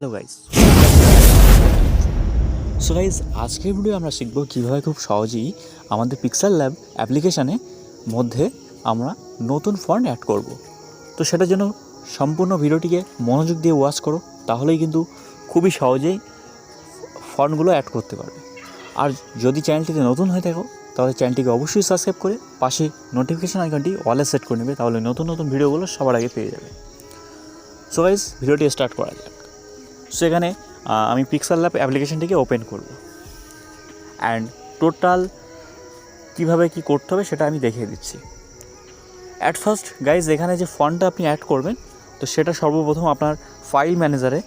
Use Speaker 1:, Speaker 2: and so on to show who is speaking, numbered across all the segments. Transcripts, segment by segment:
Speaker 1: Hello guys, so guys আজকের video আমরা শিখব কীভাবে খুব সহজেই আমাদের পিক্সেল ল্যাব অ্যাপ্লিকেশানে মধ্যে আমরা নতুন ফন্ট অ্যাড করব। তো সেটার জন্য সম্পূর্ণ ভিডিওটিকে মনোযোগ দিয়ে ওয়াচ করো, তাহলেই কিন্তু খুবই সহজেই ফন্টগুলো অ্যাড করতে পারবে। আর যদি চ্যানেলটিতে নতুন হয়ে থাকো তাহলে চ্যানেলটিকে অবশ্যই সাবস্ক্রাইব করে পাশে নোটিফিকেশান আইকনটি অলে সেট করে নেবে, তাহলে নতুন নতুন ভিডিওগুলো সবার আগে পেয়ে যাবে। সো গাইস ভিডিওটি স্টার্ট করা যাক। সো এখানে আমি পিক্সেল ল্যাব অ্যাপ্লিকেশানটিকে ওপেন করব অ্যান্ড টোটাল কীভাবে কী করতে হবে সেটা আমি দেখিয়ে দিচ্ছি। অ্যাট ফার্স্ট গাইজ এখানে যে ফন্টটা আপনি অ্যাড করবেন তো সেটা সর্বপ্রথম আপনার ফাইল ম্যানেজারে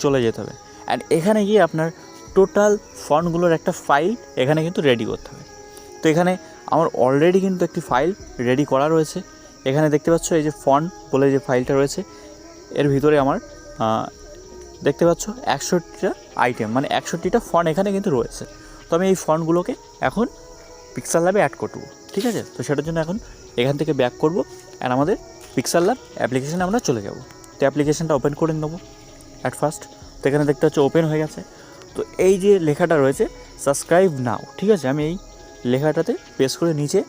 Speaker 1: চলে যেতে হবে অ্যান্ড এখানে গিয়ে আপনার টোটাল ফন্টগুলোর একটা ফাইল এখানে কিন্তু রেডি করতে হবে। তো এখানে আমার অলরেডি কিন্তু একটি ফাইল রেডি করা রয়েছে। এখানে দেখতে পাচ্ছ এই যে ফন্ট বলে যে ফাইলটা রয়েছে, এর ভিতরে আমার দেখতে পাচ্ছ 61টা আইটেম, মানে 61টা ফন্ট এখানে কিন্তু রয়েছে। তো আমি এই ফন্টগুলোকে এখন পিক্সেল ল্যাবে অ্যাড করব, ঠিক আছে? তো সেটার জন্য এখন এখান থেকে ব্যাক করব অ্যান্ড আমাদের পিক্সেল ল্যাব অ্যাপ্লিকেশানে আমরা চলে যাব। তো অ্যাপ্লিকেশানটা ওপেন করে নেবো অ্যাট ফার্স্ট। তো এখানে দেখতে পাচ্ছ ওপেন হয়ে গেছে। তো এই যে লেখাটা রয়েছে সাবস্ক্রাইব নাও, ঠিক আছে? আমি এই লেখাটাতে প্রেস করে নিচে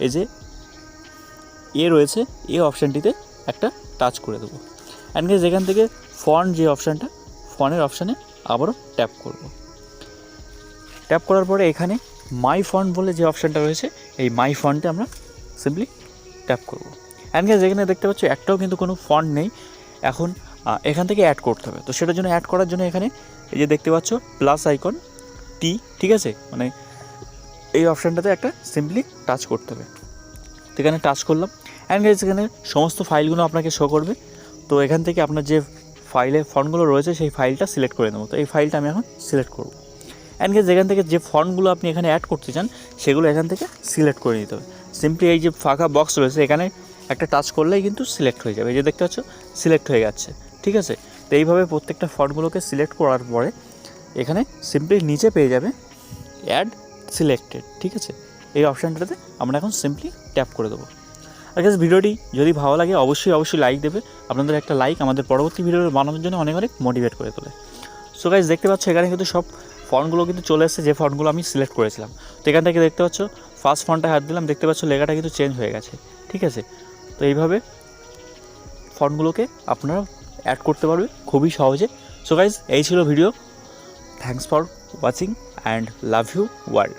Speaker 1: এই যে রয়েছে এই অপশানটিতে একটা টাচ করে দেবো অ্যান্ড গাইস এখান থেকে ফন্ট যে অপশানটা, ফন্টের অপশানে আবারও ট্যাপ করব। ট্যাপ করার পরে এখানে মাই ফন্ট বলে যে অপশানটা রয়েছে এই মাই ফন্টে আমরা সিম্পলি ট্যাপ করব অ্যান্ড গাইস এখানে দেখতে পাচ্ছ একটাও কিন্তু কোনো ফন্ট নেই। এখন এখান থেকে অ্যাড করতে হবে। তো সেটার জন্য অ্যাড করার জন্য এখানে এই যে দেখতে পাচ্ছ প্লাস আইকন টি, ঠিক আছে? মানে এই অপশানটাতে একটা সিম্পলি টাচ করতে হবে। তো এখানে টাচ করলাম অ্যান্ড গাইস এখানে সমস্ত ফাইলগুলো আপনাকে শো করবে। তো এখান থেকে আপনার যে ফাইলে ফন্টগুলো রয়েছে সেই ফাইলটা সিলেক্ট করে নেবো। তো এই ফাইলটা আমি এখন সিলেক্ট করব অ্যান্ড গাইস এখান থেকে যে ফন্টগুলো আপনি এখানে অ্যাড করতে চান সেগুলো এখান থেকে সিলেক্ট করে নিতে হবে। সিম্পলি এই যে ফাঁকা বক্স রয়েছে এখানে একটা টাচ করলেই কিন্তু সিলেক্ট হয়ে যাবে। এই যে দেখতে পাচ্ছ সিলেক্ট হয়ে যাচ্ছে, ঠিক আছে? তো এইভাবে প্রত্যেকটা ফন্টগুলোকে সিলেক্ট করার পরে এখানে সিম্পলি নিচে পেয়ে যাবে অ্যাড সিলেক্টেড, ঠিক আছে? এই অপশানটাতে আমরা এখন সিম্পলি ট্যাপ করে দেবো। আর গাইস ভিডিওটি যদি ভালো লাগে অবশ্যই লাইক দেবে। আপনাদের একটা লাইক আমাদের পরবর্তী ভিডিও বানানোর জন্য অনেক মোটিভেট করে তোলে। সো গাইস দেখতে পাচ্ছ এখানে কিন্তু সব ফন্টগুলো কিন্তু চলে এসেছে, যে ফন্টগুলো আমি সিলেক্ট করেছিলাম। তো এখান থেকে দেখতে পাচ্ছ ফার্স্ট ফন্টে হাত দিলাম, দেখতে পাচ্ছ লেখাটা কিন্তু চেঞ্জ হয়ে গেছে, ঠিক আছে? তো এইভাবে ফন্টগুলোকে আপনারা অ্যাড করতে পারবে খুবই সহজে। সো গাইস এই ছিল video. Thanks for watching and love you world.